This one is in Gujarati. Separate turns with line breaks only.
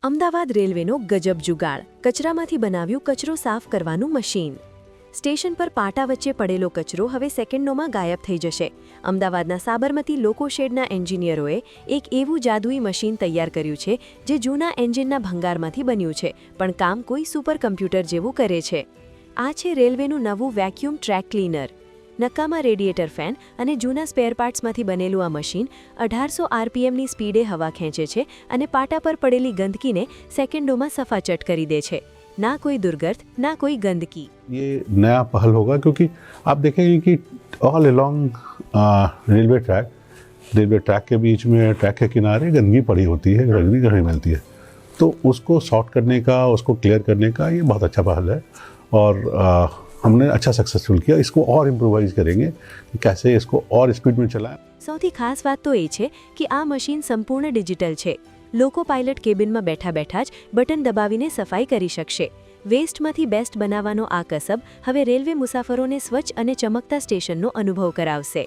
અમદાવાદ રેલવેનો ગજબ જુગાડ, કચરામાંથી બનાવ્યું કચરો સાફ કરવાનું મશીન। સ્ટેશન પર પાટા વચ્ચે પડેલો કચરો હવે સેકન્ડોમાં ગાયબ થઈ જશે। અમદાવાદના સાબરમતી લોકો શેડના એન્જિનિયરોએ એક એવું જાદુઈ મશીન તૈયાર કર્યું છે જે જૂના એન્જિનના ભંગારમાંથી બન્યું છે, પણ કામ કોઈ સુપર કમ્પ્યુટર જેવું કરે છે। આ છે રેલવેનું નવું વેક્યુમ ટ્રેક ક્લીનર। નકામા રેડિએટર ફેન અને જૂના સ્પેર પાર્ટ્સમાંથી બનેલું આ મશીન 1800 આરપીએમની સ્પીડે હવા ખેંચે છે અને પાટા પર પડેલી ગંદકીને સેકન્ડોમાં સફાચટ કરી દે છે। ना कोई दुर्गंध, ना कोई गंदगी।
ये नया पहल होगा क्योंकि आप देखेंगे कि ऑल अलोंग रेलवे ट्रैक के बीच में ट्रैक के किनारे गंदगी पड़ी होती है, गंदगी कहीं मिलती है, तो उसको सॉर्ट करने का, उसको क्लियर करने का ये बहुत अच्छा पहल है और हमने अच्छा सक्सेसफुल किया। इसको और इम्प्रोवाइज करेंगे कि कैसे इसको और स्पीड में चलाएं।
સૌથી ખાસ વાત તો એ છે કે આ મશીન સંપૂર્ણ ડિજિટલ છે। લોકો પાયલટ કેબિનમાં બેઠા બેઠા જ બટન દબાવીને સફાઈ કરી શકશે। વેસ્ટમાંથી બેસ્ટ બનાવવાનો આ કસબ હવે રેલવે મુસાફરોને સ્વચ્છ અને ચમકતા સ્ટેશનનો અનુભવ કરાવશે।